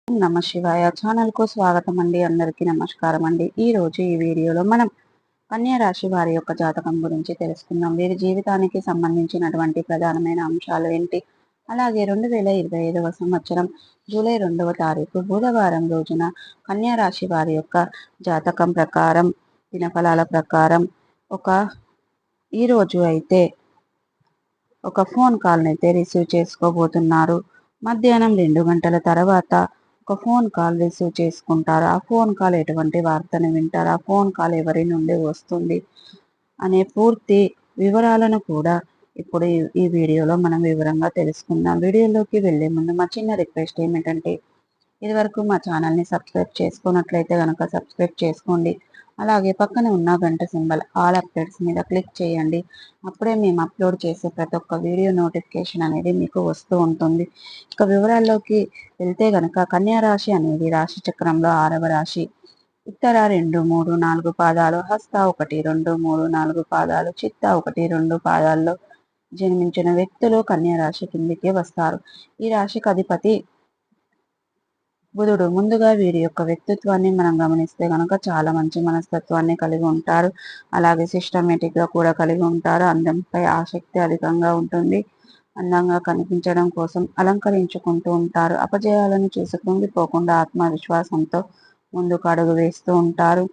నమ శివాయ ఛానల్ కు స్వాగతం అండి. అందరికీ నమస్కారం అండి. ఈ రోజు ఈ వీడియోలో మనం కన్యా రాశి వారి యొక్క జాతకం గురించి తెలుసుకుందాం. వీరి జీవితానికి సంబంధించినటువంటి ప్రధానమైన అంశాలు ఏంటి, అలాగే 2025వ సంవత్సరం జూలై 2వ తారీఖు బుధవారం రోజున కన్యా రాశి వారి యొక్క జాతకం ప్రకారం దినఫలాల ప్రకారం ఈ రోజు అయితే ఒక ఫోన్ కాల్ని అయితే రిసీవ్ చేసుకోబోతున్నారు. మధ్యాహ్నం 2 గంటల తర్వాత ఒక ఫోన్ కాల్ రిసీవ్ చేసుకుంటారు. ఆ ఫోన్ కాల్ ఎటువంటి వార్తను వింటారు, ఆ ఫోన్ కాల్ ఎవరి నుండి వస్తుంది అనే పూర్తి వివరాలను కూడా ఇప్పుడు ఈ వీడియోలో మనం వివరంగా తెలుసుకుందాం. వీడియోలోకి వెళ్లే ముందు మా చిన్న రిక్వెస్ట్ ఏమిటంటే, ఇదివరకు మా ఛానల్ని సబ్స్క్రైబ్ చేసుకున్నట్లయితే కనుక సబ్స్క్రైబ్ చేసుకోండి. అలాగే పక్కన ఉన్న గంట సింబల్ ఆల్ అప్డేట్స్ మీద క్లిక్ చేయండి. అప్పుడే మేము అప్లోడ్ చేసే ప్రతి ఒక్క వీడియో నోటిఫికేషన్ అనేది మీకు వస్తూ ఉంటుంది. ఇక వివరాల్లోకి వెళ్తే గనక కన్యా రాశి అనేది రాశి చక్రంలో 6వ రాశి. ఉత్తర 2, 3, 4 పాదాలు, హస్త 1, 2, 3, 4 పాదాలు, చిత్త 1, 2 పాదాల్లో జన్మించిన వ్యక్తులు కన్యా రాశి కిందికి వస్తారు. ఈ రాశికి అధిపతి బుధుడు. ముందుగా వీరి యొక్క వ్యక్తిత్వాన్ని మనం గమనిస్తే కనుక చాలా మంచి మనస్తత్వాన్ని కలిగి ఉంటారు. అలాగే సిస్టమేటిక్ గా కూడా కలిగి ఉంటారు. అందంపై ఆసక్తి అధికంగా ఉంటుంది. అందంగా కనిపించడం కోసం అలంకరించుకుంటూ ఉంటారు. అపజయాలను చూసి కృంగిపోకుండా ఆత్మవిశ్వాసంతో ముందుకు అడుగు వేస్తూ ఉంటారు.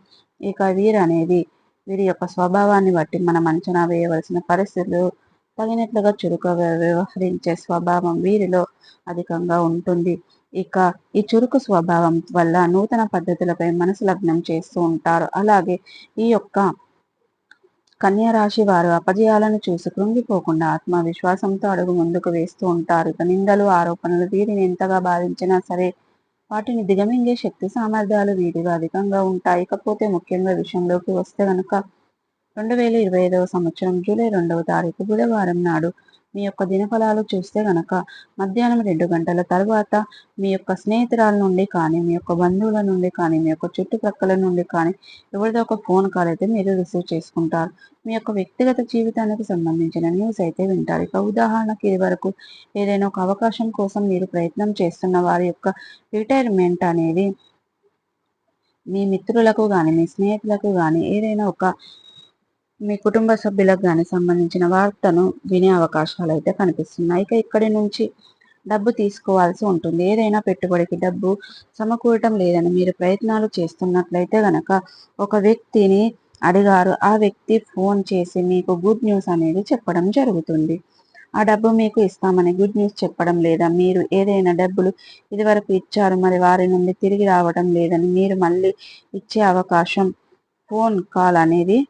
ఇక వీరి యొక్క స్వభావాన్ని బట్టి మనం అంచనా వేయవలసిన పరిస్థితులు తగినట్లుగా చురుకుగా వ్యవహరించే స్వభావం వీరిలో అధికంగా ఉంటుంది. ఇక ఈ చురుకు స్వభావం వల్ల నూతన పద్ధతులపై మనసు లగ్నం చేస్తూ ఉంటారు. అలాగే ఈ యొక్క కన్యా రాశి వారు అపజయాలను చూసి కృంగిపోకుండా ఆత్మవిశ్వాసంతో అడుగు ముందుకు వేస్తూ ఉంటారు. ఇక నిందలు, ఆరోపణలు వీరిని ఎంతగా బాధించినా సరే వాటిని దిగమింగే శక్తి సామర్థ్యాలు వీరిలో అధికంగా ఉంటాయి. ఇకపోతే ముఖ్యంగా విషయంలోకి వస్తే కనుక 2025వ సంవత్సరం జూలై 2వ తారీఖు బుధవారం నాడు మీ యొక్క దినఫలాలు చూస్తే గనక మధ్యాహ్నం 2 గంటల తర్వాత మీ యొక్క స్నేహితురాల నుండి కానీ, మీ యొక్క బంధువుల నుండి కానీ, మీ యొక్క చుట్టుప్రక్కల నుండి కానీ ఎవరిదో ఒక ఫోన్ కాల్ అయితే మీరు రిసీవ్ చేసుకుంటారు. మీ యొక్క వ్యక్తిగత జీవితానికి సంబంధించిన న్యూస్ అయితే వింటారు. ఇక ఉదాహరణకి ఇది వరకు ఏదైనా ఒక అవకాశం కోసం మీరు ప్రయత్నం చేస్తున్న వారి యొక్క రిటైర్మెంట్ అనేది మీ మిత్రులకు కానీ, మీ స్నేహితులకు కానీ, ఏదైనా మీ కుటుంబ సభ్యులకు కానీ సంబంధించిన వార్తను వినే అవకాశాలు అయితే కనిపిస్తున్నాయి. ఇక ఇక్కడి నుంచి డబ్బు తీసుకోవాల్సి ఉంటుంది. ఏదైనా పెట్టుబడికి డబ్బు సమకూరటం లేదని మీరు ప్రయత్నాలు చేస్తున్నట్లయితే గనక ఒక వ్యక్తిని అడిగారు. ఆ వ్యక్తి ఫోన్ చేసి మీకు గుడ్ న్యూస్ అనేది చెప్పడం జరుగుతుంది. ఆ డబ్బు మీకు ఇస్తామని గుడ్ న్యూస్ చెప్పడం లేదా మీరు ఏదైనా డబ్బులు ఇదివరకు ఇచ్చారు, మరి వారి నుండి తిరిగి రావడం లేదని మీరు మళ్ళీ ఇచ్చే అవకాశం, ఫోన్ కాల్ అనేది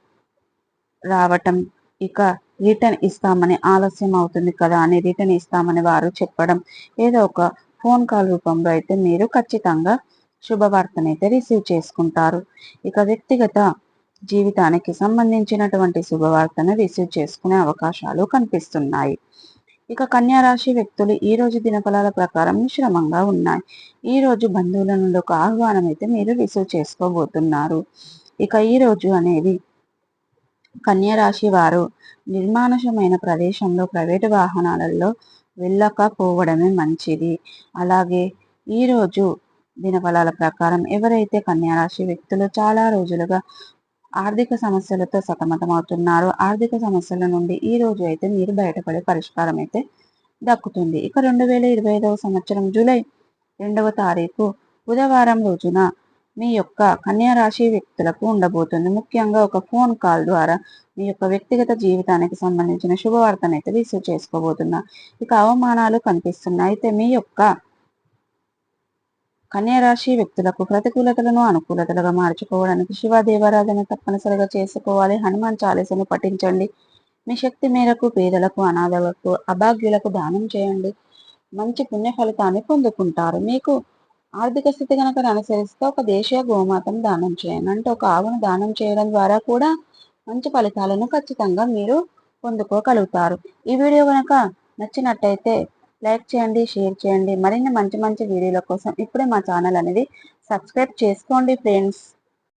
రావటం, ఇక రిటర్న్ ఇస్తామని ఆలస్యం అవుతుంది కదా అని రిటర్న్ ఇస్తామని వారు చెప్పడం, ఏదో ఒక ఫోన్ కాల్ రూపంలో అయితే మీరు ఖచ్చితంగా శుభవార్తనైతే రిసీవ్ చేసుకుంటారు. ఇక వ్యక్తిగత జీవితానికి సంబంధించినటువంటి శుభవార్తను రిసీవ్ చేసుకునే అవకాశాలు కనిపిస్తున్నాయి. ఇక కన్యా రాశి వ్యక్తులు ఈ రోజు దినఫలాల ప్రకారం మిశ్రమంగా ఉన్నాయి. ఈ రోజు బంధువుల నుండి ఒక ఆహ్వానం అయితే మీరు రిసీవ్ చేసుకోబోతున్నారు. ఇక ఈ రోజు అనేది కన్యా రాశి వారు నిర్మానుషమైన ప్రదేశంలో ప్రైవేటు వాహనాలలో వెళ్ళకపోవడమే మంచిది. అలాగే ఈరోజు దినఫలాల ప్రకారం ఎవరైతే కన్యా రాశి వ్యక్తులు చాలా రోజులుగా ఆర్థిక సమస్యలతో సతమతమవుతున్నారో, ఆర్థిక సమస్యల నుండి ఈ రోజు అయితే మీరు బయటపడే పరిష్కారం అయితే దక్కుతుంది. ఇక 2025వ సంవత్సరం జూలై 2వ తారీఖు బుధవారం రోజున మీ యొక్క కన్యా రాశి వ్యక్తులకు ఉండబోతుంది. ముఖ్యంగా ఒక ఫోన్ కాల్ ద్వారా మీ యొక్క వ్యక్తిగత జీవితానికి సంబంధించిన శుభవార్తను అయితే రిసీవ్ చేసుకోబోతున్నా. ఇక అవమానాలు కనిపిస్తున్నాయి. అయితే మీ యొక్క కన్యా రాశి వ్యక్తులకు ప్రతికూలతలను అనుకూలతలుగా మార్చుకోవడానికి శివ దేవారాధన తప్పనిసరిగా చేసుకోవాలి. హనుమాన్ చాలీసను పఠించండి. మీ శక్తి మేరకు పేదలకు, అనాథలకు, అభాగ్యులకు దానం చేయండి. మంచి పుణ్య ఫలితాన్ని పొందుకుంటారు. మీకు ఆర్థిక స్థితి కనుక అనుసరిస్తే ఒక దేశీయ గోమాతను దానం చేయండి. అంటే ఒక ఆవును దానం చేయడం ద్వారా కూడా మంచి ఫలితాలను ఖచ్చితంగా మీరు పొందుకోగలుగుతారు. ఈ వీడియో కనుక నచ్చినట్టయితే లైక్ చేయండి, షేర్ చేయండి. మరిన్ని మంచి మంచి వీడియోల కోసం ఇప్పుడే మా ఛానల్ అనేది సబ్స్క్రైబ్ చేసుకోండి ఫ్రెండ్స్.